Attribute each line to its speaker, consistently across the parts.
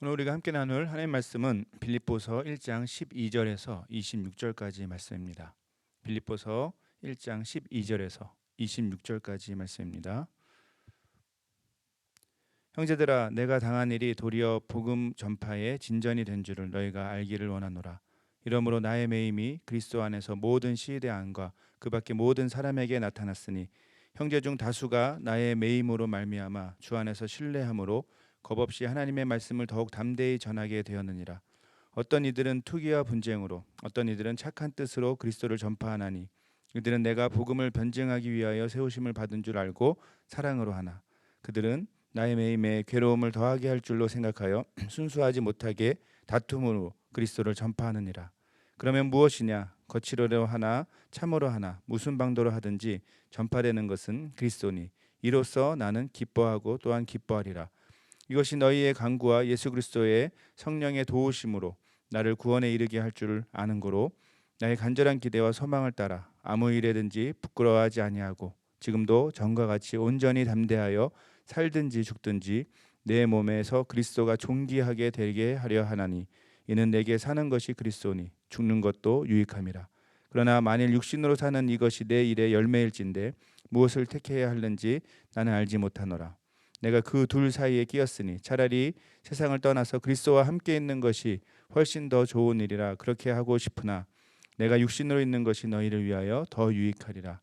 Speaker 1: 오늘 우리가 함께 나눌 하나님의 말씀은 빌립보서 1장 12절에서 26절까지 말씀입니다. 빌립보서 1장 12절에서 26절까지 말씀입니다. 형제들아, 내가 당한 일이 도리어 복음 전파의 진전이 된 줄을 너희가 알기를 원하노라. 이러므로 나의 매임이 그리스도 안에서 모든 시대 안과 그 밖에 모든 사람에게 나타났으니 형제 중 다수가 나의 매임으로 말미암아 주 안에서 신뢰함으로 겁없이 하나님의 말씀을 더욱 담대히 전하게 되었느니라. 어떤 이들은 투기와 분쟁으로, 어떤 이들은 착한 뜻으로 그리스도를 전파하나니 이들은 내가 복음을 변증하기 위하여 세우심을 받은 줄 알고 사랑으로 하나. 그들은 나의 매임에 괴로움을 더하게 할 줄로 생각하여 순수하지 못하게 다툼으로 그리스도를 전파하느니라. 그러면 무엇이냐? 거칠어로 하나 참으로 하나 무슨 방도로 하든지 전파되는 것은 그리스도니 이로써 나는 기뻐하고 또한 기뻐하리라. 이것이 너희의 간구와 예수 그리스도의 성령의 도우심으로 나를 구원에 이르게 할 줄 아는 고로 나의 간절한 기대와 소망을 따라 아무 일에든지 부끄러워하지 아니하고 지금도 전과 같이 온전히 담대하여 살든지 죽든지 내 몸에서 그리스도가 존귀하게 되게 하려 하나니 이는 내게 사는 것이 그리스도니 죽는 것도 유익함이라. 그러나 만일 육신으로 사는 이것이 내 일의 열매일진데 무엇을 택해야 하는지 나는 알지 못하노라. 내가 그 둘 사이에 끼었으니 차라리 세상을 떠나서 그리스도와 함께 있는 것이 훨씬 더 좋은 일이라 그렇게 하고 싶으나 내가 육신으로 있는 것이 너희를 위하여 더 유익하리라.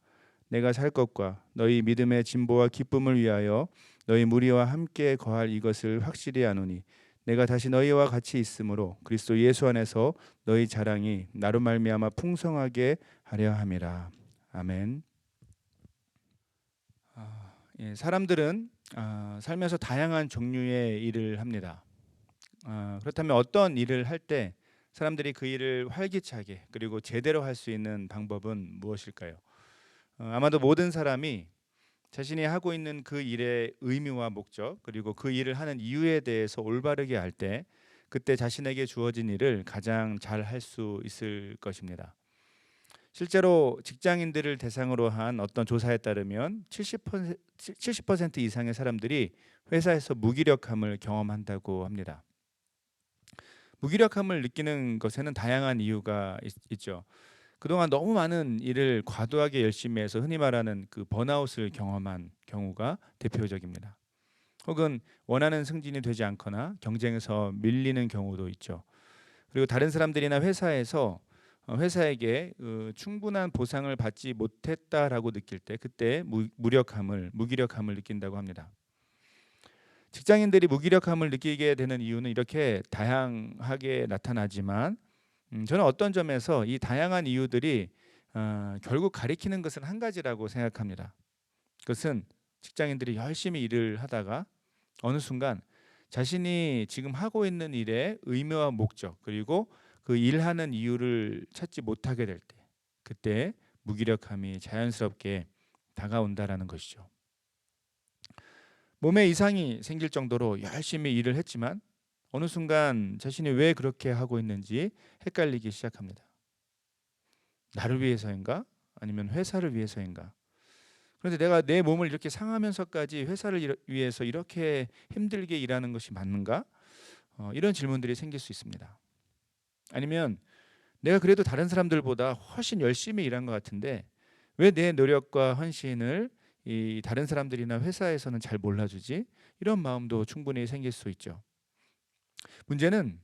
Speaker 1: 내가 살 것과 너희 믿음의 진보와 기쁨을 위하여 너희 무리와 함께 거할 이것을 확실히 아노니 내가 다시 너희와 같이 있으므로 그리스도 예수 안에서 너희 자랑이 나로 말미암아 풍성하게 하려 함이라. 아멘. 사람들은 살면서 다양한 종류의 일을 합니다. 그렇다면 어떤 일을 할 때 사람들이 그 일을 활기차게 그리고 제대로 할 수 있는 방법은 무엇일까요? 아마도 모든 사람이 자신이 하고 있는 그 일의 의미와 목적 그리고 그 일을 하는 이유에 대해서 올바르게 알 때 그때 자신에게 주어진 일을 가장 잘 할 수 있을 것입니다. 실제로 직장인들을 대상으로 한 어떤 조사에 따르면 70% 이상의 사람들이 회사에서 무기력함을 경험한다고 합니다. 무기력함을 느끼는 것에는 다양한 이유가 있죠. 그동안 너무 많은 일을 과도하게 열심히 해서 흔히 말하는 그 번아웃을 경험한 경우가 대표적입니다. 혹은 원하는 승진이 되지 않거나 경쟁에서 밀리는 경우도 있죠. 그리고 다른 사람들이나 회사에서 회사에게 충분한 보상을 받지 못했다라고 느낄 때 그때 무기력함을 느낀다고 합니다. 직장인들이 무기력함을 느끼게 되는 이유는 이렇게 다양하게 나타나지만 저는 어떤 점에서 이 다양한 이유들이 결국 가리키는 것은 한 가지라고 생각합니다. 그것은 직장인들이 열심히 일을 하다가 어느 순간 자신이 지금 하고 있는 일의 의미와 목적 그리고 그 일하는 이유를 찾지 못하게 될 때 그때 무기력함이 자연스럽게 다가온다라는 것이죠. 몸에 이상이 생길 정도로 열심히 일을 했지만 어느 순간 자신이 왜 그렇게 하고 있는지 헷갈리기 시작합니다. 나를 위해서인가? 아니면 회사를 위해서인가? 그런데 내가 내 몸을 이렇게 상하면서까지 회사를 위해서 이렇게 힘들게 일하는 것이 맞는가? 이런 질문들이 생길 수 있습니다. 아니면 내가 그래도 다른 사람들보다 훨씬 열심히 일한 것 같은데 왜 내 노력과 헌신을 이 다른 사람들이나 회사에서는 잘 몰라주지? 이런 마음도 충분히 생길 수 있죠. 문제는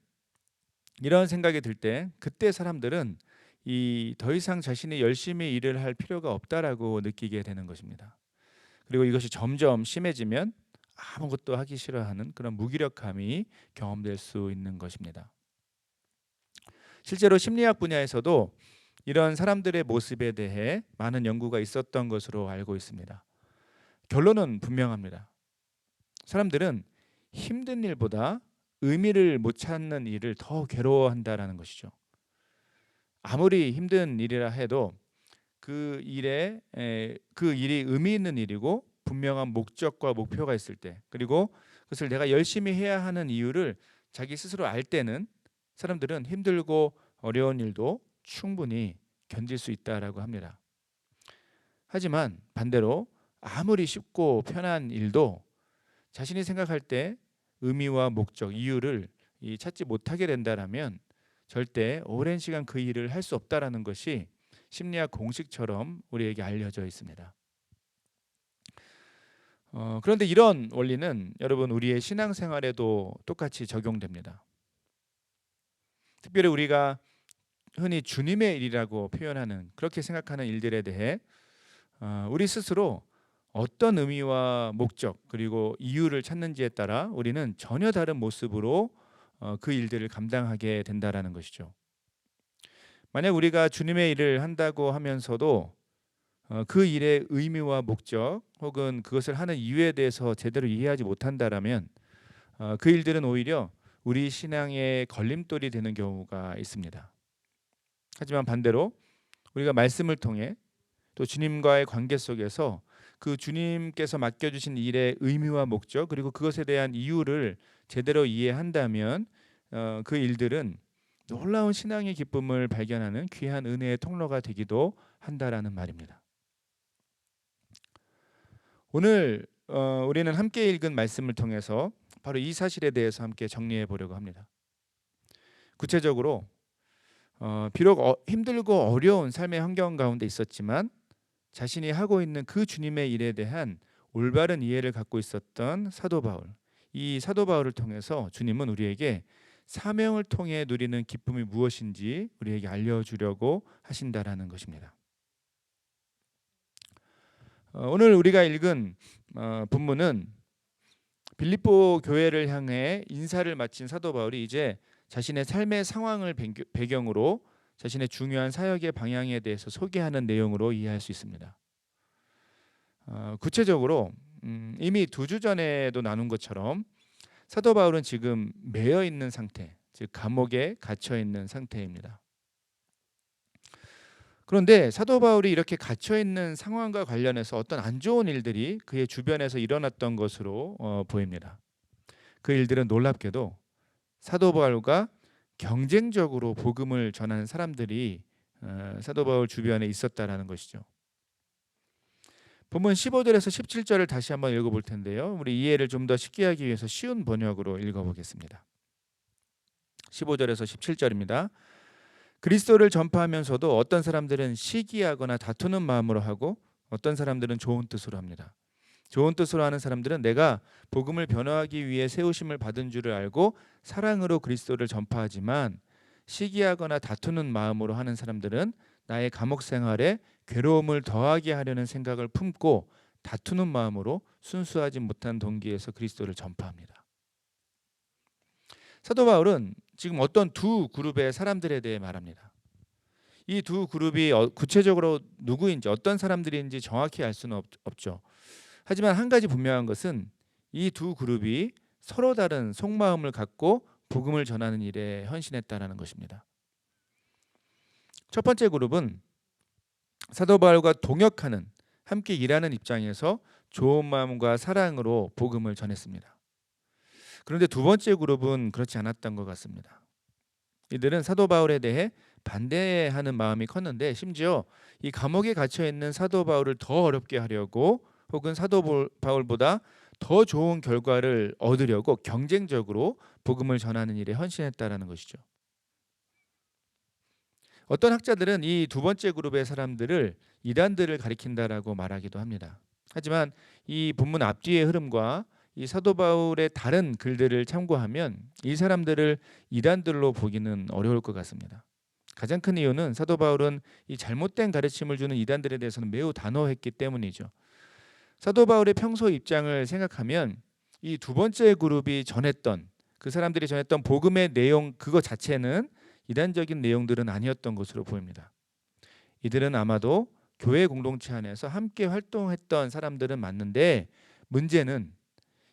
Speaker 1: 이런 생각이 들 때 그때 사람들은 이 더 이상 자신이 열심히 일을 할 필요가 없다라고 느끼게 되는 것입니다. 그리고 이것이 점점 심해지면 아무것도 하기 싫어하는 그런 무기력함이 경험될 수 있는 것입니다. 실제로 심리학 분야에서도 이런 사람들의 모습에 대해 많은 연구가 있었던 것으로 알고 있습니다. 결론은 분명합니다. 사람들은 힘든 일보다 의미를 못 찾는 일을 더 괴로워한다라는 것이죠. 아무리 힘든 일이라 해도 그 일이 의미 있는 일이고 분명한 목적과 목표가 있을 때 그리고 그것을 내가 열심히 해야 하는 이유를 자기 스스로 알 때는 사람들은 힘들고 어려운 일도 충분히 견딜 수 있다라고 합니다. 하지만 반대로 아무리 쉽고 편한 일도 자신이 생각할 때 의미와 목적, 이유를 찾지 못하게 된다라면 절대 오랜 시간 그 일을 할 수 없다라는 것이 심리학 공식처럼 우리에게 알려져 있습니다. 그런데 이런 원리는 여러분 우리의 신앙생활에도 똑같이 적용됩니다. 특별히 우리가 흔히 주님의 일이라고 표현하는 그렇게 생각하는 일들에 대해 우리 스스로 어떤 의미와 목적 그리고 이유를 찾는지에 따라 우리는 전혀 다른 모습으로 그 일들을 감당하게 된다라는 것이죠. 만약 우리가 주님의 일을 한다고 하면서도 그 일의 의미와 목적 혹은 그것을 하는 이유에 대해서 제대로 이해하지 못한다라면 그 일들은 오히려 우리 신앙의 걸림돌이 되는 경우가 있습니다. 하지만 반대로 우리가 말씀을 통해 또 주님과의 관계 속에서 그 주님께서 맡겨주신 일의 의미와 목적 그리고 그것에 대한 이유를 제대로 이해한다면 그 일들은 놀라운 신앙의 기쁨을 발견하는 귀한 은혜의 통로가 되기도 한다라는 말입니다. 오늘 우리는 함께 읽은 말씀을 통해서 바로 이 사실에 대해서 함께 정리해 보려고 합니다. 구체적으로 비록 힘들고 어려운 삶의 환경 가운데 있었지만 자신이 하고 있는 그 주님의 일에 대한 올바른 이해를 갖고 있었던 사도 바울. 이 사도 바울을 통해서 주님은 우리에게 사명을 통해 누리는 기쁨이 무엇인지 우리에게 알려주려고 하신다라는 것입니다. 오늘 우리가 읽은 본문은 빌립보 교회를 향해 인사를 마친 사도 바울이 이제 자신의 삶의 상황을 배경으로 자신의 중요한 사역의 방향에 대해서 소개하는 내용으로 이해할 수 있습니다. 구체적으로 이미 2주 전에도 나눈 것처럼 사도 바울은 지금 매여 있는 상태, 즉 감옥에 갇혀 있는 상태입니다. 그런데 사도 바울이 이렇게 갇혀 있는 상황과 관련해서 어떤 안 좋은 일들이 그의 주변에서 일어났던 것으로 보입니다. 그 일들은 놀랍게도 사도 바울과 경쟁적으로 복음을 전하는 사람들이 사도 바울 주변에 있었다라는 것이죠. 본문 15절에서 17절을 다시 한번 읽어볼 텐데요. 우리 이해를 좀 더 쉽게 하기 위해서 쉬운 번역으로 읽어보겠습니다. 15절에서 17절입니다. 그리스도를 전파하면서도 어떤 사람들은 시기하거나 다투는 마음으로 하고 어떤 사람들은 좋은 뜻으로 합니다. 좋은 뜻으로 하는 사람들은 내가 복음을 변호하기 위해 세우심을 받은 줄을 알고 사랑으로 그리스도를 전파하지만 시기하거나 다투는 마음으로 하는 사람들은 나의 감옥 생활에 괴로움을 더하게 하려는 생각을 품고 다투는 마음으로 순수하지 못한 동기에서 그리스도를 전파합니다. 사도 바울은 지금 어떤 두 그룹의 사람들에 대해 말합니다. 이 두 그룹이 구체적으로 누구인지 어떤 사람들인지 정확히 알 수는 없죠. 하지만 한 가지 분명한 것은 이 두 그룹이 서로 다른 속마음을 갖고 복음을 전하는 일에 헌신했다라는 것입니다. 첫 번째 그룹은 사도 바울과 동역하는 함께 일하는 입장에서 좋은 마음과 사랑으로 복음을 전했습니다. 그런데 두 번째 그룹은 그렇지 않았던 것 같습니다. 이들은 사도 바울에 대해 반대하는 마음이 컸는데 심지어 이 감옥에 갇혀 있는 사도 바울을 더 어렵게 하려고 혹은 사도 바울보다 더 좋은 결과를 얻으려고 경쟁적으로 복음을 전하는 일에 헌신했다라는 것이죠. 어떤 학자들은 이 두 번째 그룹의 사람들을 이단들을 가리킨다라고 말하기도 합니다. 하지만 이 본문 앞뒤의 흐름과 이 사도 바울의 다른 글들을 참고하면 이 사람들을 이단들로 보기는 어려울 것 같습니다. 가장 큰 이유는 사도 바울은 이 잘못된 가르침을 주는 이단들에 대해서는 매우 단호했기 때문이죠. 사도 바울의 평소 입장을 생각하면 이 두 번째 그룹이 전했던 그 사람들이 전했던 복음의 내용 그거 자체는 이단적인 내용들은 아니었던 것으로 보입니다. 이들은 아마도 교회 공동체 안에서 함께 활동했던 사람들은 맞는데 문제는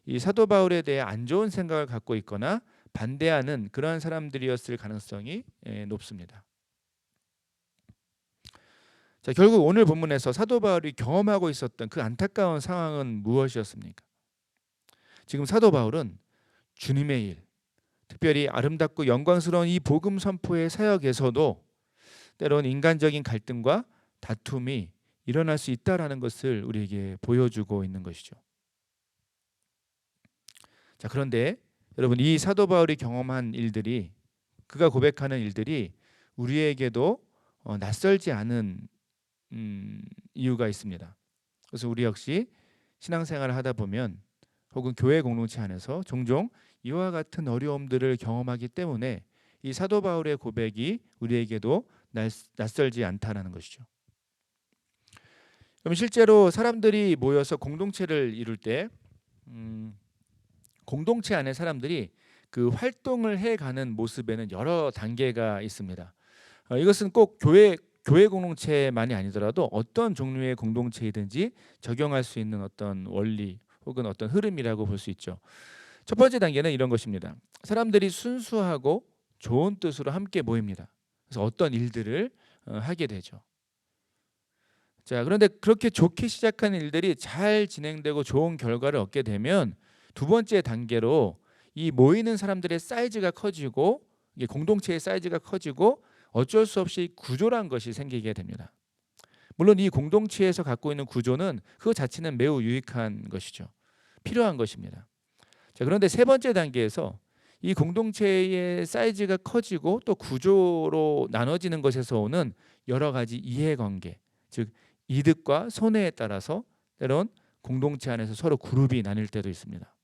Speaker 1: 이 사도 바울에 대해 안 좋은 생각을 갖고 있거나 반대하는 그러한 사람들이었을 가능성이 높습니다. 자, 결국 오늘 본문에서 사도 바울이 경험하고 있었던 그 안타까운 상황은 무엇이었습니까? 지금 사도 바울은 주님의 일, 특별히 아름답고 영광스러운 이 복음 선포의 사역에서도 때론 인간적인 갈등과 다툼이 일어날 수 있다라는 것을 우리에게 보여주고 있는 것이죠. 자, 그런데 여러분, 이 사도 바울이 경험한 일들이, 그가 고백하는 일들이 우리에게도 낯설지 않은 이유가 있습니다. 그래서 우리 역시 신앙생활을 하다 보면 혹은 교회 공동체 안에서 종종 이와 같은 어려움들을 경험하기 때문에 이 사도 바울의 고백이 우리에게도 낯설지 않다라는 것이죠. 그럼 실제로 사람들이 모여서 공동체를 이룰 때 공동체 안에 사람들이 그 활동을 해가는 모습에는 여러 단계가 있습니다. 이것은 꼭 교회 공동체만이 아니더라도 어떤 종류의 공동체이든지 적용할 수 있는 어떤 원리 혹은 어떤 흐름이라고 볼 수 있죠. 첫 번째 단계는 이런 것입니다. 사람들이 순수하고 좋은 뜻으로 함께 모입니다. 그래서 어떤 일들을 하게 되죠. 자, 그런데 그렇게 좋게 시작한 일들이 잘 진행되고 좋은 결과를 얻게 되면 두 번째 단계로 이 모이는 사람들의 사이즈가 커지고, 이게 공동체의 사이즈가 커지고 어쩔 수 없이 구조란 것이 생기게 됩니다. 물론 이 공동체에서 갖고 있는 구조는 그 자체는 매우 유익한 것이죠. 필요한 것입니다. 자, 그런데 세 번째 단계에서 이 공동체의 사이즈가 커지고 또 구조로 나눠지는 것에서 오는 여러 가지 이해관계, 즉 이득과 손해에 따라서 때론 공동체 안에서 서로 그룹이 나뉠 때도 있습니다.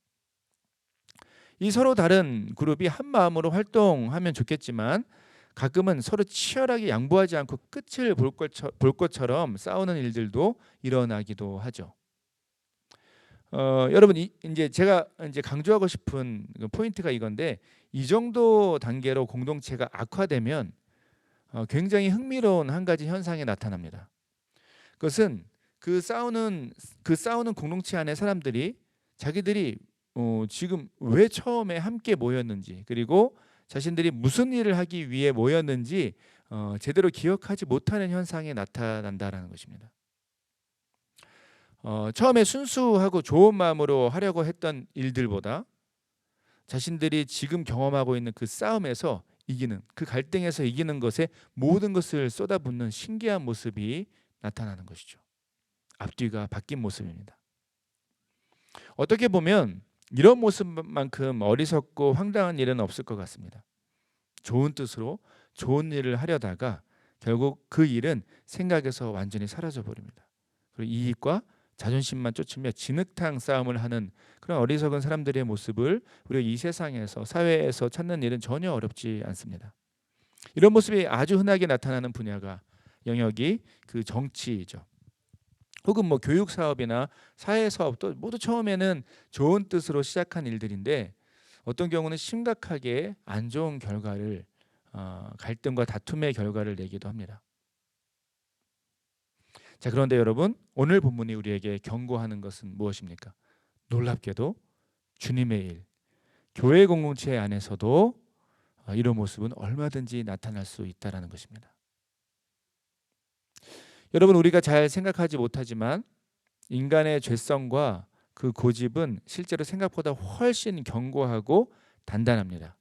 Speaker 1: 이 서로 다른 그룹이 한 마음으로 활동하면 좋겠지만 가끔은 서로 치열하게 양보하지 않고 끝을 볼 것처럼 싸우는 일들도 일어나기도 하죠. 여러분, 이제 제가 이제 강조하고 싶은 포인트가 이건데, 이 정도 단계로 공동체가 악화되면 굉장히 흥미로운 한 가지 현상이 나타납니다. 그것은 그 싸우는 공동체 안에 사람들이 자기들이 지금 왜 처음에 함께 모였는지, 그리고 자신들이 무슨 일을 하기 위해 모였는지 제대로 기억하지 못하는 현상이 나타난다라는 것입니다. 처음에 순수하고 좋은 마음으로 하려고 했던 일들보다 자신들이 지금 경험하고 있는 그 싸움에서 이기는, 그 갈등에서 이기는 것에 모든 것을 쏟아붓는 신기한 모습이 나타나는 것이죠. 앞뒤가 바뀐 모습입니다. 어떻게 보면 이런 모습만큼 어리석고 황당한 일은 없을 것 같습니다. 좋은 뜻으로 좋은 일을 하려다가 결국 그 일은 생각에서 완전히 사라져 버립니다. 그리고 이익과 자존심만 쫓으며 진흙탕 싸움을 하는 그런 어리석은 사람들의 모습을 우리가 이 세상에서, 사회에서 찾는 일은 전혀 어렵지 않습니다. 이런 모습이 아주 흔하게 나타나는 분야가, 영역이 그 정치이죠. 혹은 뭐 교육 사업이나 사회 사업도 모두 처음에는 좋은 뜻으로 시작한 일들인데 어떤 경우는 심각하게 안 좋은 결과를, 갈등과 다툼의 결과를 내기도 합니다. 자, 그런데 여러분, 오늘 본문이 우리에게 경고하는 것은 무엇입니까? 놀랍게도 주님의 일, 교회 공동체 안에서도 이런 모습은 얼마든지 나타날 수 있다라는 것입니다. 여러분, 우리가 잘 생각하지 못하지만 인간의 죄성과 그 고집은 실제로 생각보다 훨씬 견고하고 단단합니다.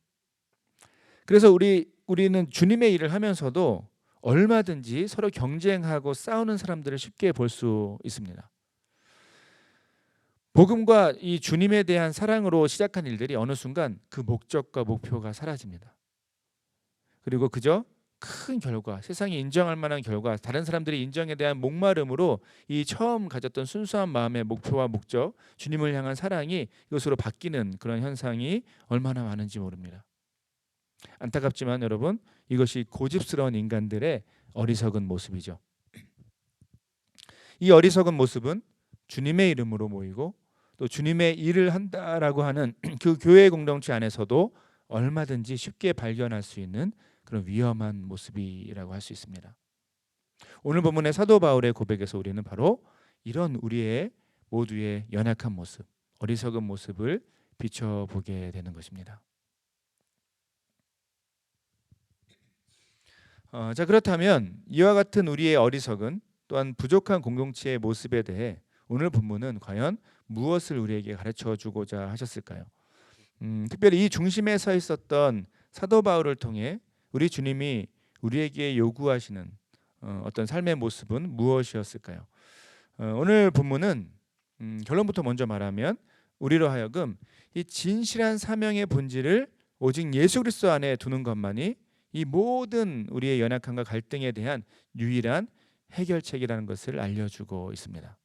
Speaker 1: 그래서 우리는 주님의 일을 하면서도 얼마든지 서로 경쟁하고 싸우는 사람들을 쉽게 볼 수 있습니다. 복음과 이 주님에 대한 사랑으로 시작한 일들이 어느 순간 그 목적과 목표가 사라집니다. 그리고 그저 큰 결과, 세상이 인정할 만한 결과, 다른 사람들이 인정에 대한 목마름으로 이 처음 가졌던 순수한 마음의 목표와 목적, 주님을 향한 사랑이 이것으로 바뀌는 그런 현상이 얼마나 많은지 모릅니다. 안타깝지만 여러분, 이것이 고집스러운 인간들의 어리석은 모습이죠. 이 어리석은 모습은 주님의 이름으로 모이고 또 주님의 일을 한다라고 하는 그 교회 공동체 안에서도 얼마든지 쉽게 발견할 수 있는 그런 위험한 모습이라고 할 수 있습니다. 오늘 본문의 사도 바울의 고백에서 우리는 바로 이런 우리의 모두의 연약한 모습, 어리석은 모습을 비춰보게 되는 것입니다. 자, 그렇다면 이와 같은 우리의 어리석은 또한 부족한 공동체의 모습에 대해 오늘 본문은 과연 무엇을 우리에게 가르쳐 주고자 하셨을까요? 특별히 이 중심에 서 있었던 사도 바울을 통해 우리 주님이 우리에게 요구하시는 어떤 삶의 모습은 무엇이었을까요? 오늘 본문은 결론부터 먼저 말하면 우리로 하여금 이 진실한 사명의 본질을 오직 예수 그리스도 안에 두는 것만이 이 모든 우리의 연약함과 갈등에 대한 유일한 해결책이라는 것을 알려주고 있습니다.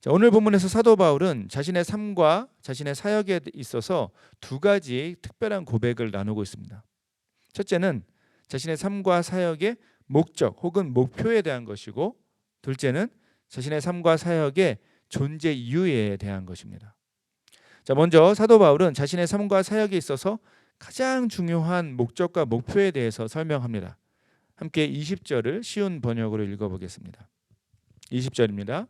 Speaker 1: 자, 오늘 본문에서 사도 바울은 자신의 삶과 자신의 사역에 있어서 두 가지 특별한 고백을 나누고 있습니다. 첫째는 자신의 삶과 사역의 목적 혹은 목표에 대한 것이고, 둘째는 자신의 삶과 사역의 존재 이유에 대한 것입니다. 자, 먼저 사도 바울은 자신의 삶과 사역에 있어서 가장 중요한 목적과 목표에 대해서 설명합니다. 함께 20절을 쉬운 번역으로 읽어보겠습니다. 20절입니다.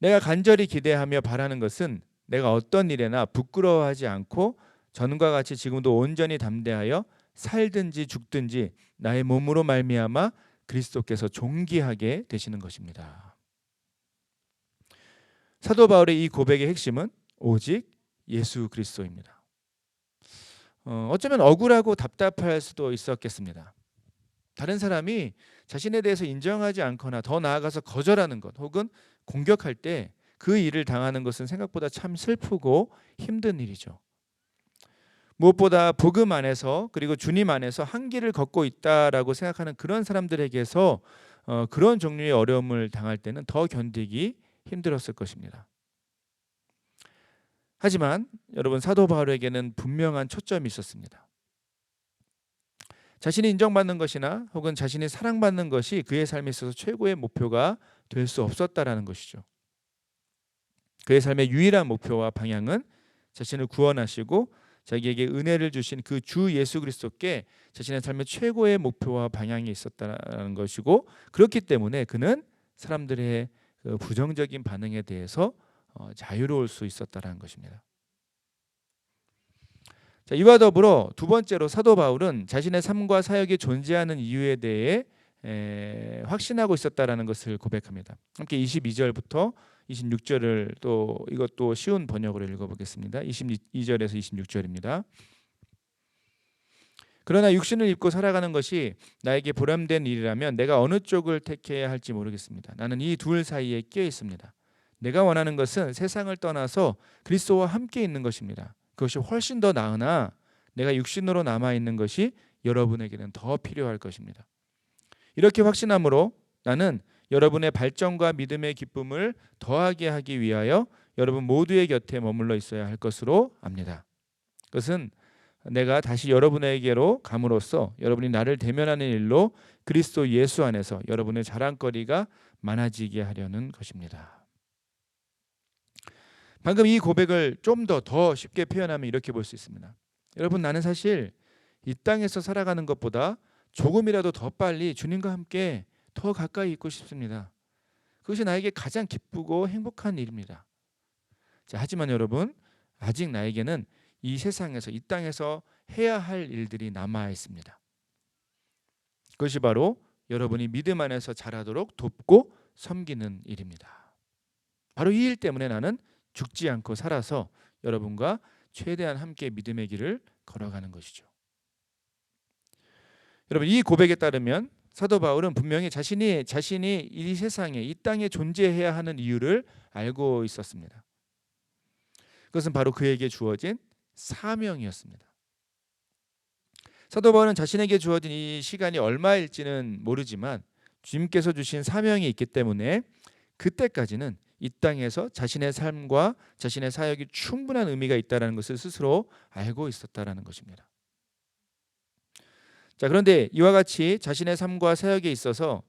Speaker 1: 내가 간절히 기대하며 바라는 것은 내가 어떤 일에나 부끄러워하지 않고 전과 같이 지금도 온전히 담대하여 살든지 죽든지 나의 몸으로 말미암아 그리스도께서 존귀하게 되시는 것입니다. 사도 바울의 이 고백의 핵심은 오직 예수 그리스도입니다. 어쩌면 억울하고 답답할 수도 있었겠습니다. 다른 사람이 자신에 대해서 인정하지 않거나 더 나아가서 거절하는 것 혹은 공격할 때 그 일을 당하는 것은 생각보다 참 슬프고 힘든 일이죠. 무엇보다 복음 안에서 그리고 주님 안에서 한 길을 걷고 있다라고 생각하는 그런 사람들에게서 그런 종류의 어려움을 당할 때는 더 견디기 힘들었을 것입니다. 하지만 여러분, 사도 바울에게는 분명한 초점이 있었습니다. 자신이 인정받는 것이나 혹은 자신이 사랑받는 것이 그의 삶에 있어서 최고의 목표가 될 수 없었다라는 것이죠. 그의 삶의 유일한 목표와 방향은 자신을 구원하시고 자기에게 은혜를 주신 그 주 예수 그리스도께 자신의 삶의 최고의 목표와 방향이 있었다는 것이고, 그렇기 때문에 그는 사람들의 그 부정적인 반응에 대해서 자유로울 수 있었다는 것입니다. 자, 이와 더불어 두 번째로 사도 바울은 자신의 삶과 사역이 존재하는 이유에 대해 확신하고 있었다라는 것을 고백합니다. 함께 22절부터 26절을 또 이것도 쉬운 번역으로 읽어보겠습니다. 22절에서 26절입니다. 그러나 육신을 입고 살아가는 것이 나에게 보람된 일이라면 내가 어느 쪽을 택해야 할지 모르겠습니다. 나는 이 둘 사이에 끼어 있습니다. 내가 원하는 것은 세상을 떠나서 그리스도와 함께 있는 것입니다. 그것이 훨씬 더 나으나 내가 육신으로 남아있는 것이 여러분에게는 더 필요할 것입니다. 이렇게 확신함으로 나는 여러분의 발전과 믿음의 기쁨을 더하게 하기 위하여 여러분 모두의 곁에 머물러 있어야 할 것으로 압니다. 그것은 내가 다시 여러분에게로 감으로써 여러분이 나를 대면하는 일로 그리스도 예수 안에서 여러분의 자랑거리가 많아지게 하려는 것입니다. 방금 이 고백을 좀 더 쉽게 표현하면 이렇게 볼 수 있습니다. 여러분, 나는 사실 이 땅에서 살아가는 것보다 조금이라도 더 빨리 주님과 함께 더 가까이 있고 싶습니다. 그것이 나에게 가장 기쁘고 행복한 일입니다. 자, 하지만 여러분, 아직 나에게는 이 세상에서 이 땅에서 해야 할 일들이 남아 있습니다. 그것이 바로 여러분이 믿음 안에서 자라도록 돕고 섬기는 일입니다. 바로 이 일 때문에 나는 죽지 않고 살아서 여러분과 최대한 함께 믿음의 길을 걸어가는 것이죠. 여러분, 이 고백에 따르면 사도 바울은 분명히 자신이 이 세상에 이 땅에 존재해야 하는 이유를 알고 있었습니다. 그것은 바로 그에게 주어진 사명이었습니다. 사도 바울은 자신에게 주어진 이 시간이 얼마일지는 모르지만 주님께서 주신 사명이 있기 때문에 그때까지는 이 땅에서 자신의 삶과 자신의 사역이 충분한 의미가 있다는 것을 스스로 알고 있었다는 것입니다. 자, 그런데 이와 같이 자신의 삶과 사역에 있어서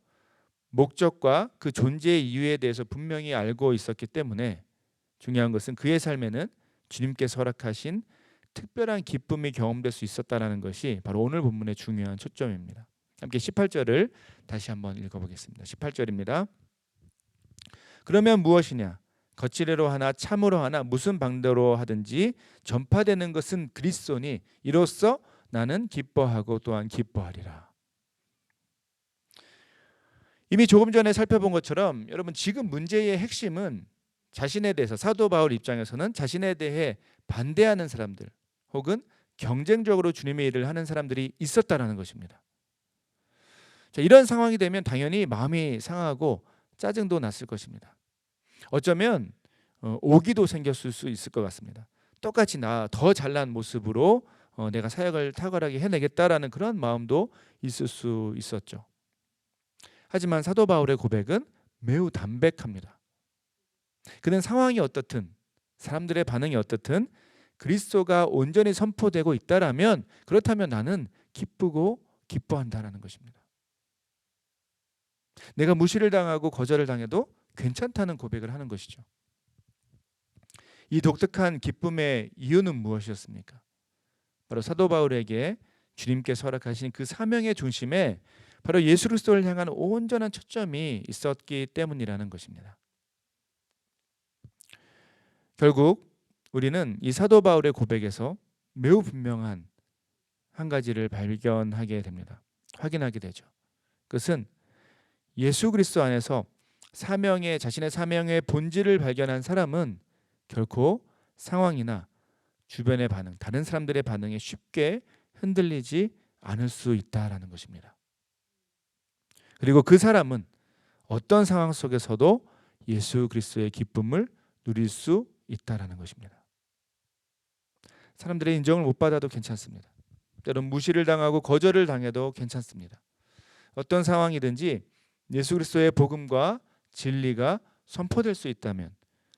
Speaker 1: 목적과 그 존재의 이유에 대해서 분명히 알고 있었기 때문에 중요한 것은 그의 삶에는 주님께서 허락하신 특별한 기쁨이 경험될 수 있었다는 것이 바로 오늘 본문의 중요한 초점입니다. 함께 18절을 다시 한번 읽어보겠습니다. 18절입니다. 그러면 무엇이냐? 거칠애로 하나 참으로 하나 무슨 방도로 하든지 전파되는 것은 그리스도니 이로써 나는 기뻐하고 또한 기뻐하리라. 이미 조금 전에 살펴본 것처럼 여러분, 지금 문제의 핵심은 자신에 대해서 사도 바울 입장에서는 자신에 대해 반대하는 사람들 혹은 경쟁적으로 주님의 일을 하는 사람들이 있었다라는 것입니다. 자, 이런 상황이 되면 당연히 마음이 상하고 짜증도 났을 것입니다. 어쩌면 오기도 생겼을 수 있을 것 같습니다. 똑같이 나 더 잘난 모습으로 내가 사역을 탁월하게 해내겠다라는 그런 마음도 있을 수 있었죠. 하지만 사도 바울의 고백은 매우 담백합니다. 그는 상황이 어떻든 사람들의 반응이 어떻든 그리스도가 온전히 선포되고 있다라면 그렇다면 나는 기쁘고 기뻐한다라는 것입니다. 내가 무시를 당하고 거절을 당해도 괜찮다는 고백을 하는 것이죠. 이 독특한 기쁨의 이유는 무엇이었습니까? 바로 사도 바울에게 주님께서 허락하신 그 사명의 중심에 바로 예수 그리스도를 향한 온전한 초점이 있었기 때문이라는 것입니다. 결국 우리는 이 사도 바울의 고백에서 매우 분명한 한 가지를 발견하게 됩니다. 확인하게 되죠. 그것은 예수 그리스도 안에서 자신의 사명의 본질을 발견한 사람은 결코 상황이나 주변의 반응, 다른 사람들의 반응에 쉽게 흔들리지 않을 수 있다라는 것입니다. 그리고 그 사람은 어떤 상황 속에서도 예수 그리스도의 기쁨을 누릴 수 있다라는 것입니다. 사람들의 인정을 못 받아도 괜찮습니다. 때론 무시를 당하고 거절을 당해도 괜찮습니다. 어떤 상황이든지 예수 그리스도의 복음과 진리가 선포될 수 있다면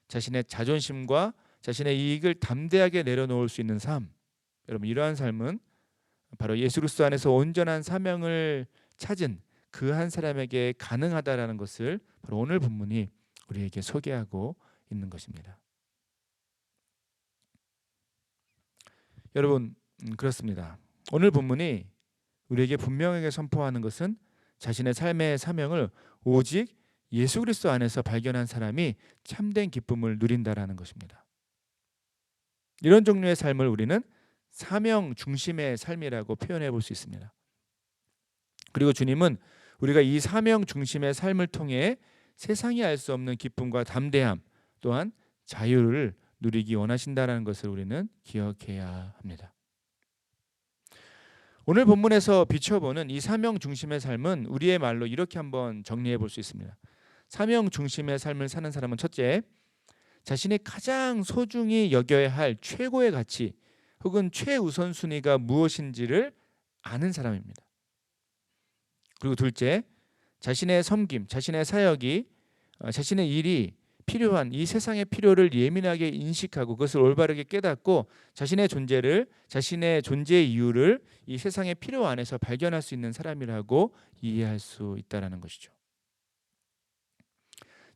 Speaker 1: 자신의 자존심과 자신의 이익을 담대하게 내려놓을 수 있는 삶, 여러분 이러한 삶은 바로 예수 그리스도 안에서 온전한 사명을 찾은 그 한 사람에게 가능하다라는 것을 바로 오늘 본문이 우리에게 소개하고 있는 것입니다. 여러분 그렇습니다. 오늘 본문이 우리에게 분명하게 선포하는 것은 자신의 삶의 사명을 오직 예수 그리스도 안에서 발견한 사람이 참된 기쁨을 누린다라는 것입니다. 이런 종류의 삶을 우리는 사명 중심의 삶이라고 표현해 볼 수 있습니다. 그리고 주님은 우리가 이 사명 중심의 삶을 통해 세상이 알 수 없는 기쁨과 담대함 또한 자유를 누리기 원하신다는 것을 우리는 기억해야 합니다. 오늘 본문에서 비춰보는 이 사명 중심의 삶은 우리의 말로 이렇게 한번 정리해 볼 수 있습니다. 사명 중심의 삶을 사는 사람은 첫째, 자신이 가장 소중히 여겨야 할 최고의 가치 혹은 최우선순위가 무엇인지를 아는 사람입니다. 그리고 둘째, 자신의 섬김, 자신의 사역이 자신의 일이 필요한 이 세상의 필요를 예민하게 인식하고 그것을 올바르게 깨닫고 자신의 존재의 이유를 이 세상의 필요 안에서 발견할 수 있는 사람이라고 이해할 수 있다라는 것이죠.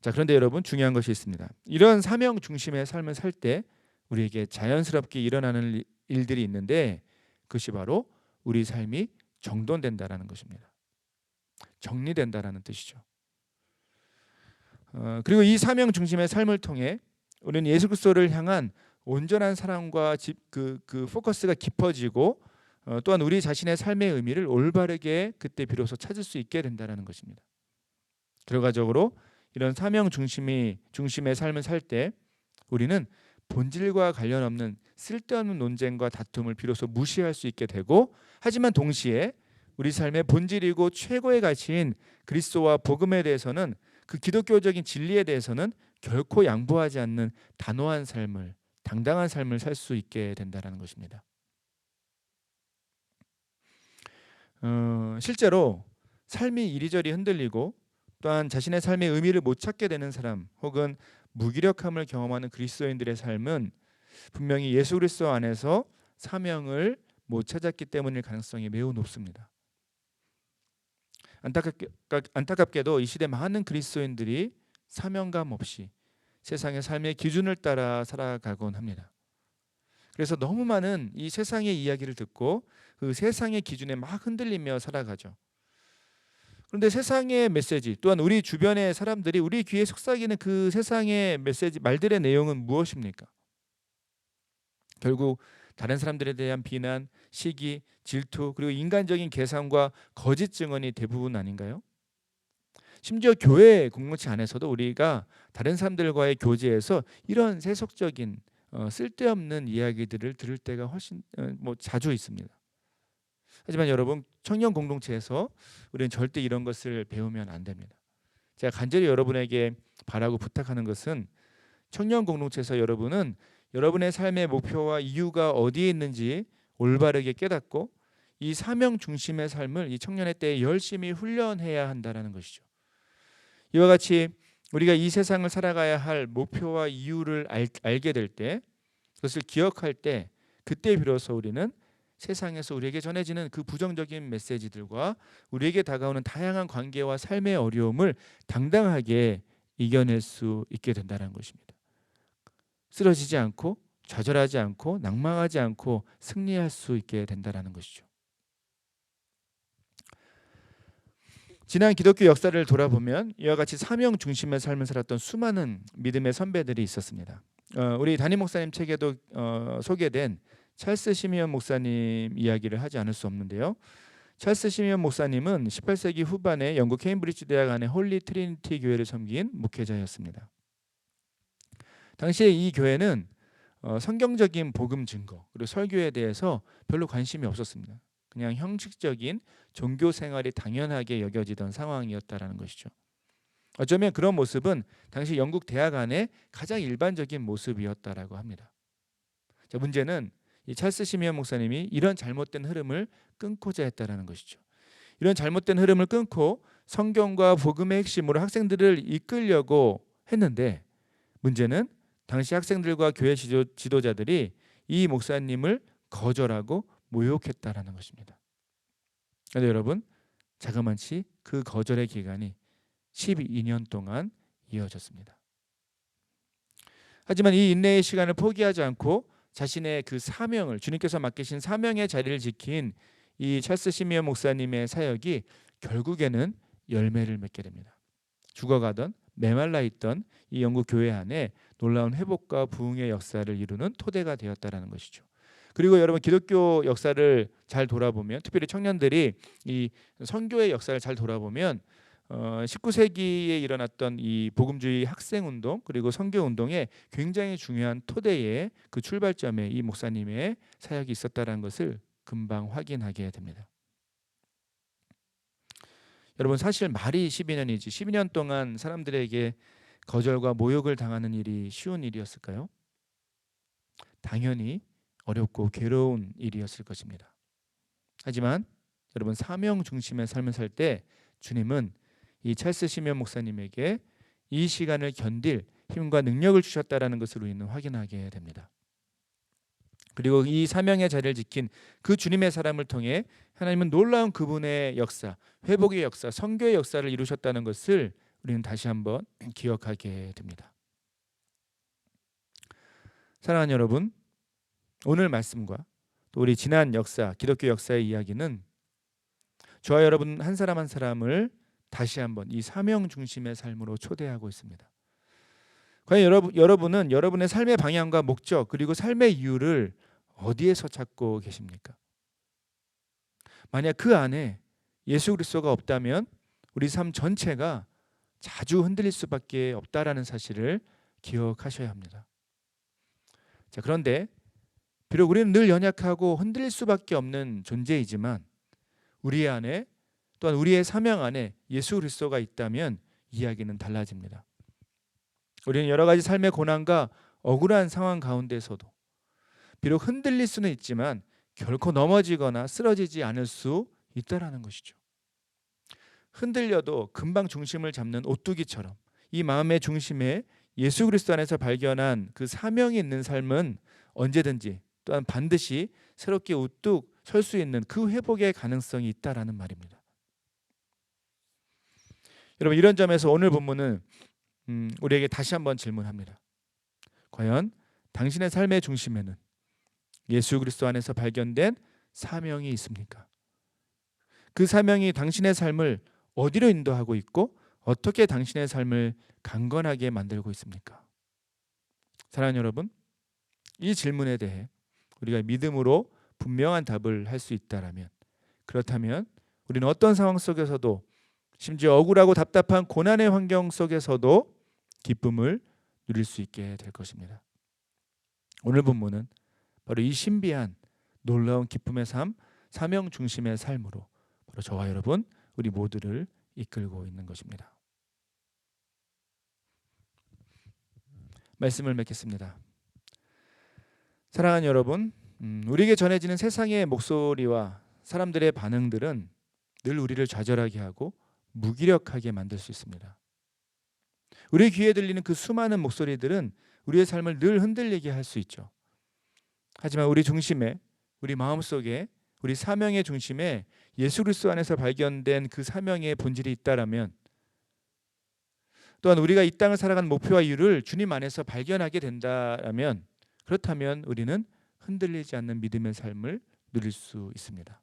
Speaker 1: 자, 그런데 여러분 중요한 것이 있습니다. 이런 사명 중심의 삶을 살 때 우리에게 자연스럽게 일어나는 일들이 있는데 그것이 바로 우리 삶이 정돈된다라는 것입니다. 정리된다라는 뜻이죠. 그리고 이 사명 중심의 삶을 통해 우리는 예수 그리스도를 향한 온전한 사랑과 그 포커스가 깊어지고 또한 우리 자신의 삶의 의미를 올바르게 그때 비로소 찾을 수 있게 된다는 것입니다. 결과적으로 이런 사명 중심의 삶을 살 때 우리는 본질과 관련 없는 쓸데없는 논쟁과 다툼을 비로소 무시할 수 있게 되고 하지만 동시에 우리 삶의 본질이고 최고의 가치인 그리스도와 복음에 대해서는 그 기독교적인 진리에 대해서는 결코 양보하지 않는 단호한 삶을 당당한 삶을 살 수 있게 된다는 것입니다. 실제로 삶이 이리저리 흔들리고 또한 자신의 삶의 의미를 못 찾게 되는 사람 혹은 무기력함을 경험하는 그리스도인들의 삶은 분명히 예수 그리스도 안에서 사명을 못 찾았기 때문일 가능성이 매우 높습니다. 안타깝게도 이 시대 많은 그리스도인들이 사명감 없이 세상의 삶의 기준을 따라 살아가곤 합니다. 그래서 너무 많은 이 세상의 이야기를 듣고 그 세상의 기준에 막 흔들리며 살아가죠. 그런데 세상의 메시지 또한 우리 주변의 사람들이 우리 귀에 속삭이는 그 세상의 메시지 말들의 내용은 무엇입니까? 결국 다른 사람들에 대한 비난, 시기, 질투 그리고 인간적인 계산과 거짓 증언이 대부분 아닌가요? 심지어 교회 공동체 안에서도 우리가 다른 사람들과의 교제에서 이런 세속적인 쓸데없는 이야기들을 들을 때가 훨씬 자주 있습니다. 하지만 여러분 청년 공동체에서 우리는 절대 이런 것을 배우면 안 됩니다. 제가 간절히 여러분에게 바라고 부탁하는 것은 청년 공동체에서 여러분은 여러분의 삶의 목표와 이유가 어디에 있는지 올바르게 깨닫고 이 사명 중심의 삶을 이 청년의 때에 열심히 훈련해야 한다는 것이죠. 이와 같이 우리가 이 세상을 살아가야 할 목표와 이유를 알게 될 때, 그것을 기억할 때, 그때 비로소 우리는 세상에서 우리에게 전해지는 그 부정적인 메시지들과 우리에게 다가오는 다양한 관계와 삶의 어려움을 당당하게 이겨낼 수 있게 된다는 것입니다. 쓰러지지 않고 좌절하지 않고 낭망하지 않고 승리할 수 있게 된다는 것이죠. 지난 기독교 역사를 돌아보면 이와 같이 사명 중심의 삶을 살았던 수많은 믿음의 선배들이 있었습니다. 우리 담임 목사님 책에도 소개된 찰스 시미언 목사님 이야기를 하지 않을 수 없는데요. 찰스 시미언 목사님은 18세기 후반에 영국 케임브리지 대학 안에 홀리 트리니티 교회를 섬긴 목회자였습니다. 당시에 이 교회는 성경적인 복음 증거 그리고 설교에 대해서 별로 관심이 없었습니다. 그냥 형식적인 종교 생활이 당연하게 여겨지던 상황이었다라는 것이죠. 어쩌면 그런 모습은 당시 영국 대학 안에 가장 일반적인 모습이었다라고 합니다. 자, 문제는 이 찰스 시미언 목사님이 이런 잘못된 흐름을 끊고자 했다라는 것이죠. 이런 잘못된 흐름을 끊고 성경과 복음의 핵심으로 학생들을 이끌려고 했는데, 문제는 당시 학생들과 교회 지도자들이 이 목사님을 거절하고 모욕했다라는 것입니다. 그런데 여러분, 자그마치 그 거절의 기간이 12년 동안 이어졌습니다. 하지만 이 인내의 시간을 포기하지 않고 자신의 그 사명을, 주님께서 맡기신 사명의 자리를 지킨 이 찰스 시미언 목사님의 사역이 결국에는 열매를 맺게 됩니다. 죽어가던 메말라 있던 이 영국 교회 안에 놀라운 회복과 부흥의 역사를 이루는 토대가 되었다라는 것이죠. 그리고 여러분, 기독교 역사를 잘 돌아보면, 특별히 청년들이 이 선교의 역사를 잘 돌아보면 19세기에 일어났던 이 복음주의 학생운동 그리고 선교운동에 굉장히 중요한 토대에, 그 출발점에 이 목사님의 사역이 있었다는 것을 금방 확인하게 됩니다. 여러분, 사실 말이 12년이지 12년 동안 사람들에게 거절과 모욕을 당하는 일이 쉬운 일이었을까요? 당연히 어렵고 괴로운 일이었을 것입니다. 하지만 여러분, 사명 중심의 삶을 살 때 주님은 이 찰스 시미언 목사님에게 이 시간을 견딜 힘과 능력을 주셨다라는 것을 우리는 확인하게 됩니다. 그리고 이 사명의 자리를 지킨 그 주님의 사람을 통해 하나님은 놀라운 그분의 역사, 회복의 역사, 선교의 역사를 이루셨다는 것을 우리는 다시 한번 기억하게 됩니다. 사랑하는 여러분, 오늘 말씀과 또 우리 지난 역사, 기독교 역사의 이야기는 저와 여러분 한 사람 한 사람을 다시 한번 이 사명 중심의 삶으로 초대하고 있습니다. 과연 여러분은 여러분의 삶의 방향과 목적 그리고 삶의 이유를 어디에서 찾고 계십니까? 만약 그 안에 예수 그리스도가 없다면 우리 삶 전체가 자주 흔들릴 수밖에 없다라는 사실을 기억하셔야 합니다. 자, 그런데 비록 우리는 늘 연약하고 흔들릴 수밖에 없는 존재이지만 우리 안에, 또한 우리의 사명 안에 예수 그리스도가 있다면 이야기는 달라집니다. 우리는 여러 가지 삶의 고난과 억울한 상황 가운데서도 비록 흔들릴 수는 있지만 결코 넘어지거나 쓰러지지 않을 수 있다라는 것이죠. 흔들려도 금방 중심을 잡는 오뚜기처럼 이 마음의 중심에 예수 그리스도 안에서 발견한 그 사명이 있는 삶은 언제든지, 또한 반드시 새롭게 우뚝 설 수 있는 그 회복의 가능성이 있다라는 말입니다. 여러분, 이런 점에서 오늘 본문은 우리에게 다시 한번 질문합니다. 과연 당신의 삶의 중심에는 예수 그리스도 안에서 발견된 사명이 있습니까? 그 사명이 당신의 삶을 어디로 인도하고 있고 어떻게 당신의 삶을 강건하게 만들고 있습니까? 사랑하는 여러분, 이 질문에 대해 우리가 믿음으로 분명한 답을 할 수 있다라면, 그렇다면 우리는 어떤 상황 속에서도, 심지어 억울하고 답답한 고난의 환경 속에서도 기쁨을 누릴 수 있게 될 것입니다. 오늘 본문은 바로 이 신비한 놀라운 기쁨의 삶, 사명 중심의 삶으로 바로 저와 여러분, 우리 모두를 이끌고 있는 것입니다. 말씀을 맺겠습니다. 사랑하는 여러분, 우리에게 전해지는 세상의 목소리와 사람들의 반응들은 늘 우리를 좌절하게 하고 무기력하게 만들 수 있습니다. 우리 귀에 들리는 그 수많은 목소리들은 우리의 삶을 늘 흔들리게 할 수 있죠. 하지만 우리 중심에, 우리 마음속에, 우리 사명의 중심에 예수 그리스도 안에서 발견된 그 사명의 본질이 있다라면, 또한 우리가 이 땅을 살아가는 목표와 이유를 주님 안에서 발견하게 된다라면, 그렇다면 우리는 흔들리지 않는 믿음의 삶을 누릴 수 있습니다.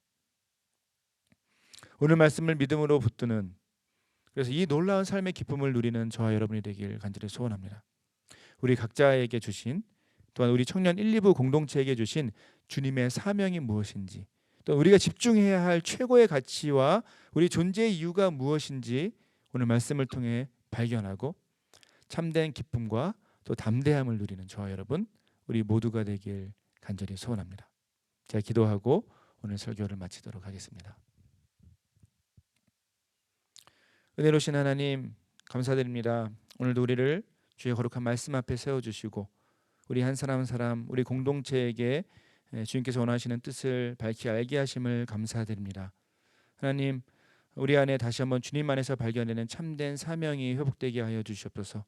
Speaker 1: 오늘 말씀을 믿음으로 붙드는, 그래서 이 놀라운 삶의 기쁨을 누리는 저와 여러분이 되길 간절히 소원합니다. 우리 각자에게 주신, 또한 우리 청년 1, 2부 공동체에게 주신 주님의 사명이 무엇인지, 또 우리가 집중해야 할 최고의 가치와 우리 존재의 이유가 무엇인지 오늘 말씀을 통해 발견하고 참된 기쁨과 또 담대함을 누리는 저와 여러분, 우리 모두가 되길 간절히 소원합니다. 제가 기도하고 오늘 설교를 마치도록 하겠습니다. 은혜로우신 하나님, 감사드립니다. 오늘도 우리를 주의 거룩한 말씀 앞에 세워주시고 우리 한 사람 한 사람, 우리 공동체에게 주님께서 원하시는 뜻을 밝히 알게 하심을 감사드립니다. 하나님, 우리 안에 다시 한번 주님 안에서 발견되는 참된 사명이 회복되게 하여 주시옵소서.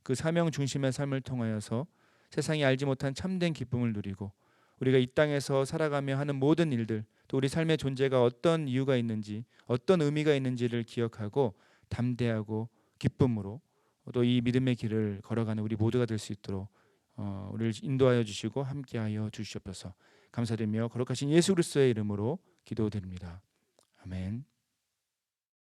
Speaker 1: 그 사명 중심의 삶을 통하여서 세상이 알지 못한 참된 기쁨을 누리고 우리가 이 땅에서 살아가며 하는 모든 일들, 또 우리 삶의 존재가 어떤 이유가 있는지, 어떤 의미가 있는지를 기억하고 담대하고 기쁨으로 또 이 믿음의 길을 걸어가는 우리 모두가 될 수 있도록 우리를 인도하여 주시고 함께하여 주시옵소서. 감사드리며 거룩하신 예수 그리스도의 이름으로 기도드립니다. 아멘.